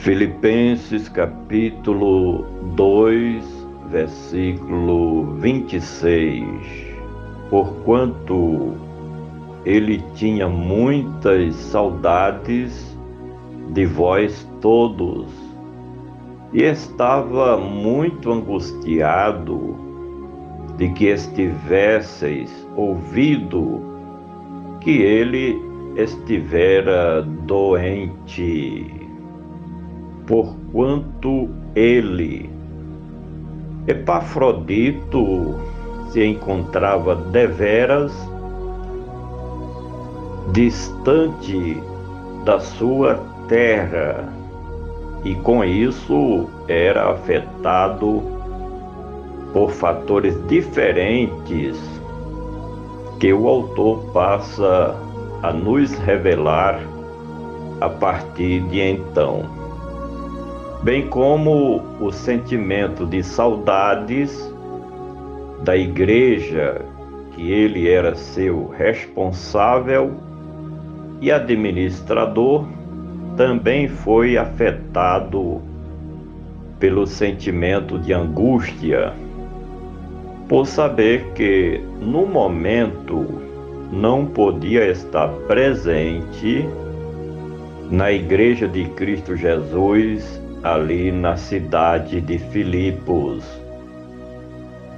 Filipenses capítulo 2, versículo 26. Porquanto ele tinha muitas saudades de vós todos, e estava muito angustiado de que estivesseis ouvido que ele estivera doente. Porquanto ele, Epafrodito, se encontrava deveras distante da sua terra, e com isso era afetado por fatores diferentes que o autor passa a nos revelar a partir de então, bem como o sentimento de saudades da igreja que ele era seu responsável e administrador, também foi afetado pelo sentimento de angústia, por saber que no momento não podia estar presente na Igreja de Cristo Jesus, ali na cidade de Filipos,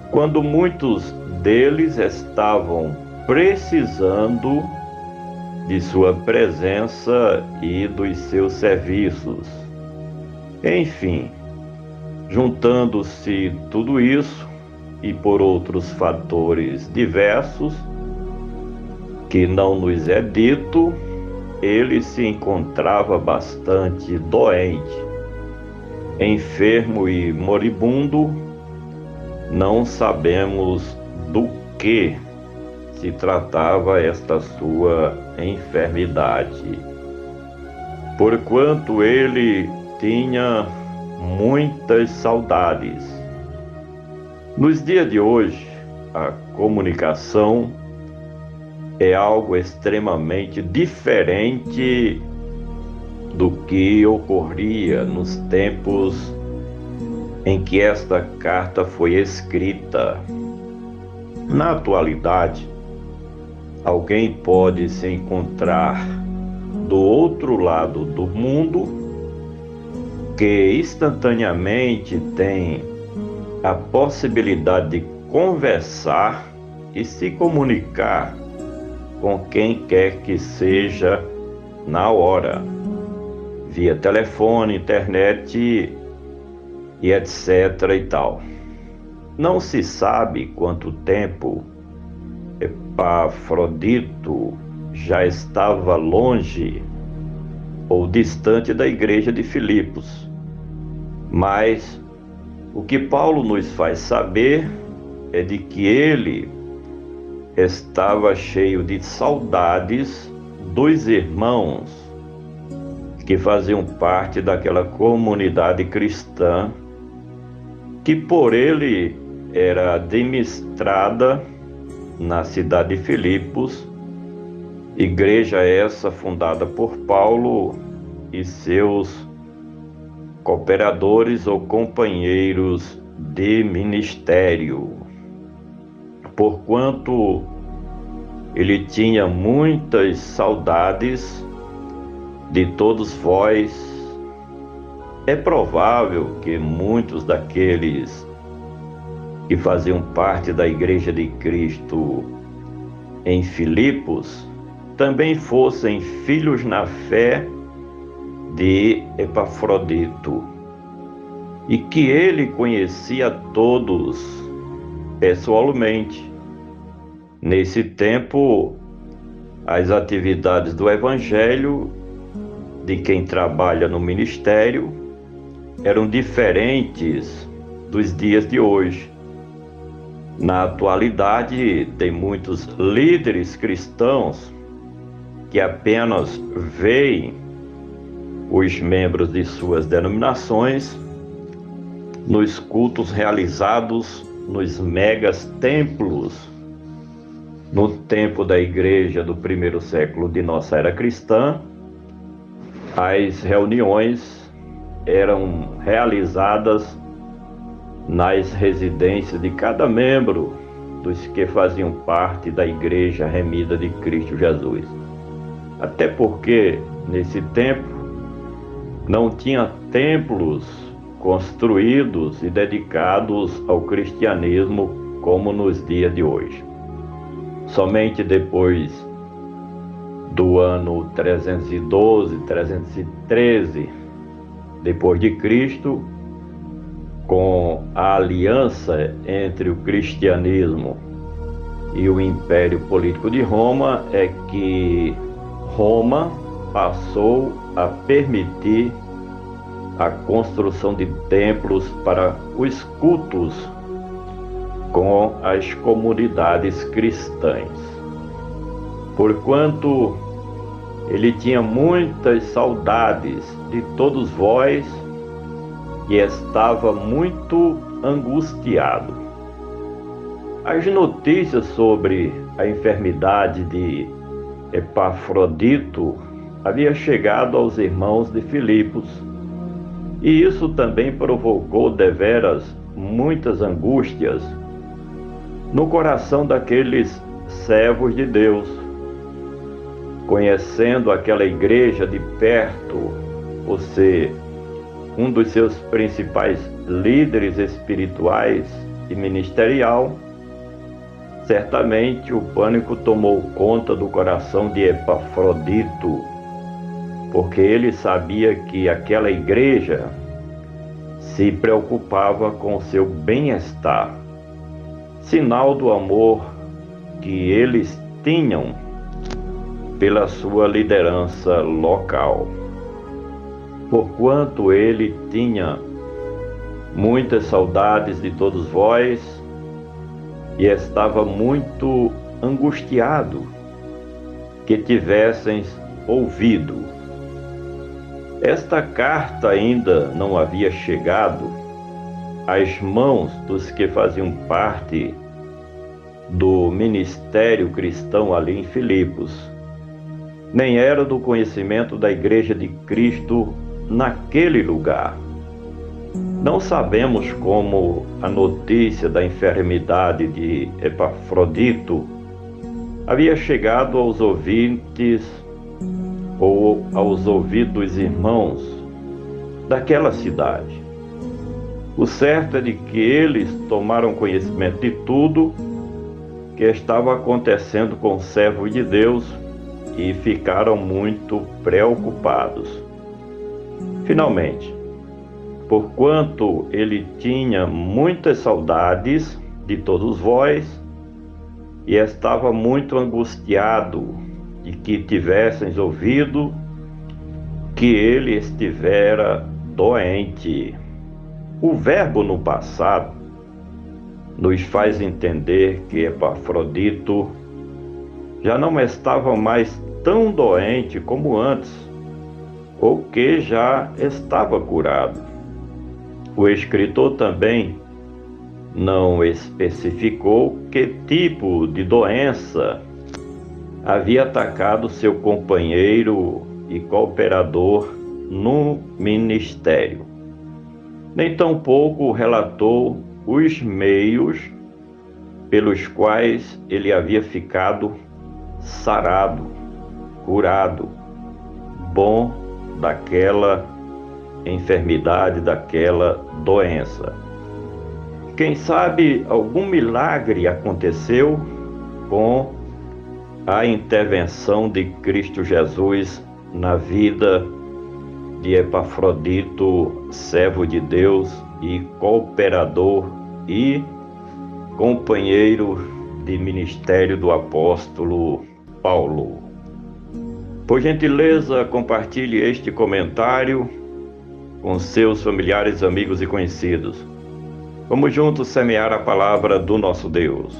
quando muitos deles estavam precisando de sua presença e dos seus serviços. Enfim, juntando-se tudo isso e por outros fatores diversos que não nos é dito, ele se encontrava bastante doente, enfermo e moribundo. Não sabemos do que se tratava esta sua enfermidade, porquanto ele tinha muitas saudades. Nos dias de hoje, a comunicação é algo extremamente diferente do que ocorria nos tempos em que esta carta foi escrita. Na atualidade, alguém pode se encontrar do outro lado do mundo, que instantaneamente tem a possibilidade de conversar e se comunicar com quem quer que seja na hora, via telefone, internet e etc e tal. Não se sabe quanto tempo Epafrodito já estava longe ou distante da igreja de Filipos, mas o que Paulo nos faz saber é de que ele estava cheio de saudades dos irmãos que faziam parte daquela comunidade cristã que por ele era administrada na cidade de Filipos, igreja essa fundada por Paulo e seus cooperadores ou companheiros de ministério. Porquanto ele tinha muitas saudades de todos vós, é provável que muitos daqueles que faziam parte da Igreja de Cristo em Filipos também fossem filhos na fé de Epafrodito, e que ele conhecia todos pessoalmente. Nesse tempo, as atividades do Evangelho de quem trabalha no ministério eram diferentes dos dias de hoje. Na atualidade, tem muitos líderes cristãos que apenas veem os membros de suas denominações nos cultos realizados nos megas templos. No tempo da igreja do primeiro século de nossa era cristã, as reuniões eram realizadas nas residências de cada membro dos que faziam parte da Igreja Remida de Cristo Jesus. Até porque, nesse tempo, não tinha templos construídos e dedicados ao cristianismo como nos dias de hoje. Somente depois do ano 312, 313 depois de Cristo, com a aliança entre o cristianismo e o Império Político de Roma, é que Roma passou a permitir a construção de templos para os cultos com as comunidades cristãs. Porquanto ele tinha muitas saudades de todos vós e estava muito angustiado. As notícias sobre a enfermidade de Epafrodito havia chegado aos irmãos de Filipos, e isso também provocou deveras muitas angústias no coração daqueles servos de Deus. Conhecendo aquela igreja de perto, por ser um dos seus principais líderes espirituais e ministerial, certamente o pânico tomou conta do coração de Epafrodito, porque ele sabia que aquela igreja se preocupava com seu bem-estar, sinal do amor que eles tinham pela sua liderança local. Porquanto ele tinha muitas saudades de todos vós e estava muito angustiado que tivesseis ouvido. Esta carta ainda não havia chegado às mãos dos que faziam parte do ministério cristão ali em Filipos, nem era do conhecimento da Igreja de Cristo naquele lugar. Não sabemos como a notícia da enfermidade de Epafrodito havia chegado aos ouvintes ou aos ouvidos dos irmãos daquela cidade. O certo é de que eles tomaram conhecimento de tudo que estava acontecendo com o servo de Deus e ficaram muito preocupados. Finalmente, porquanto ele tinha muitas saudades de todos vós e estava muito angustiado de que tivesseis ouvido que ele estivera doente. O verbo no passado nos faz entender que Epafrodito já não estava mais tão doente como antes, ou que já estava curado. O escritor também não especificou que tipo de doença havia atacado seu companheiro e cooperador no ministério. Nem tampouco relatou os meios pelos quais ele havia ficado sarado, curado, bom daquela enfermidade, daquela doença. Quem sabe algum milagre aconteceu com a intervenção de Cristo Jesus na vida de Epafrodito, servo de Deus e cooperador e companheiro de ministério do apóstolo Paulo. Por gentileza, compartilhe este comentário com seus familiares, amigos e conhecidos. Vamos juntos semear a palavra do nosso Deus.